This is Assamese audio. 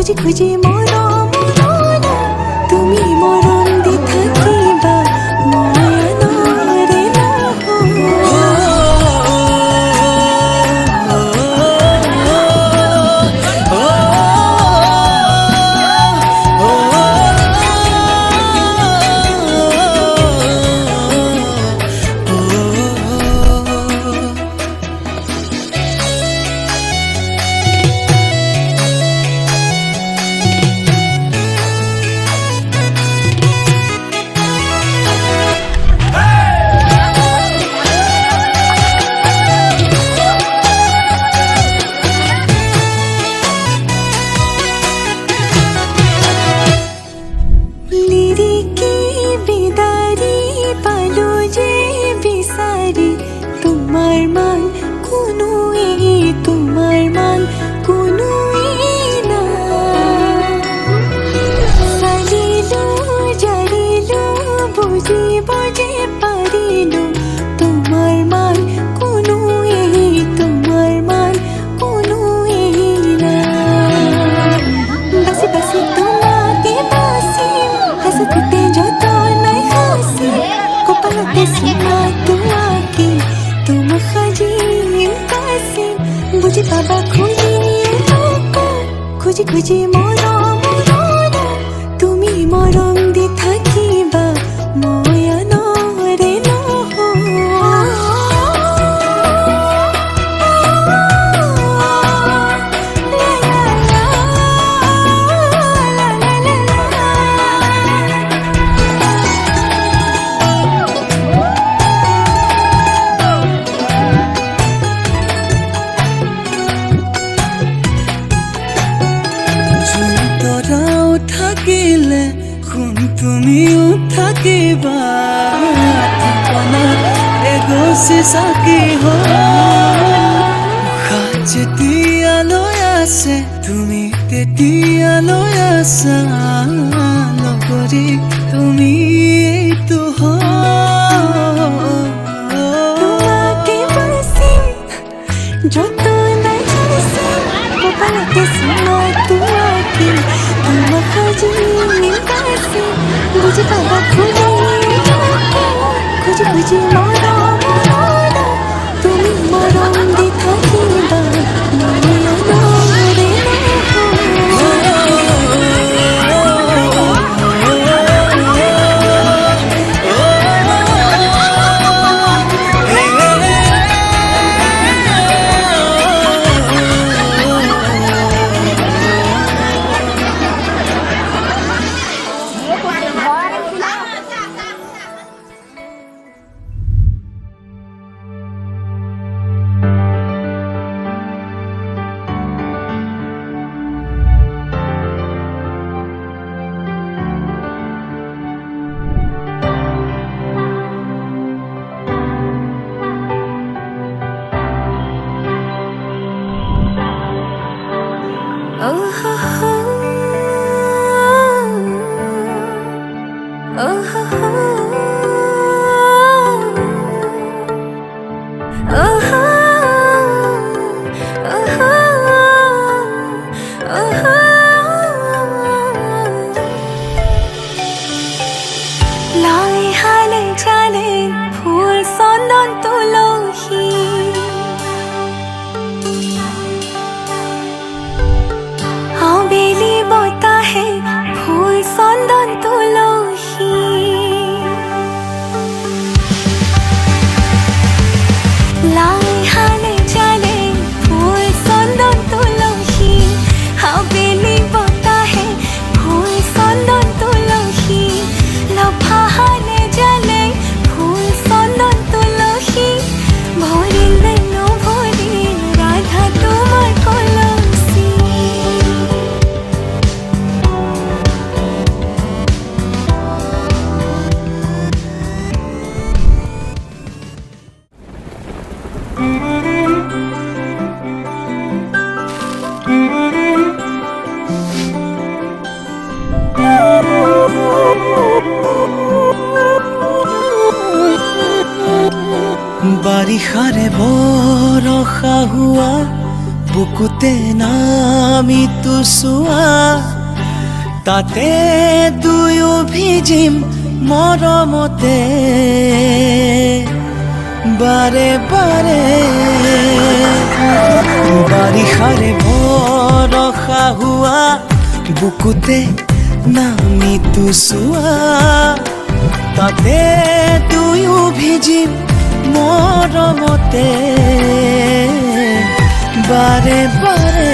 খুঁজি খুঁজি মরম মরনা তুমি মরম দি থাকিবা ময়নরে বুঝি বাবা খুঁজি খুঁজি মরম মরনা তুমি মরম দি থাকিবা ময়নরে থাকিলে কোন তুমিও থাকিবা ঠিকনাত এগোছি চাকি যেতিয়ালৈ আছে তুমি তেতিয়ালৈ আছা লগৰী তুমি এইটো তোমাকে বাচিম যতনাই বাচিম কপালতে চুমা তোমাকে বুঝি বাবা খুঁজি খুঁজি মরম মরনা তুমি মরম দি থাকিবা ময়নরে বাৰিষাৰে বৰষা হোৱা বুকুতে নামি চোৱা তাতে দুয়ো ভিজিম মৰমতে বাৰে বাৰে বাৰিষাৰে বৰষা হোৱা বুকুতে নামি চোৱা তাতে দুয়ো ভিজিম মৰমতে বাৰে বাৰে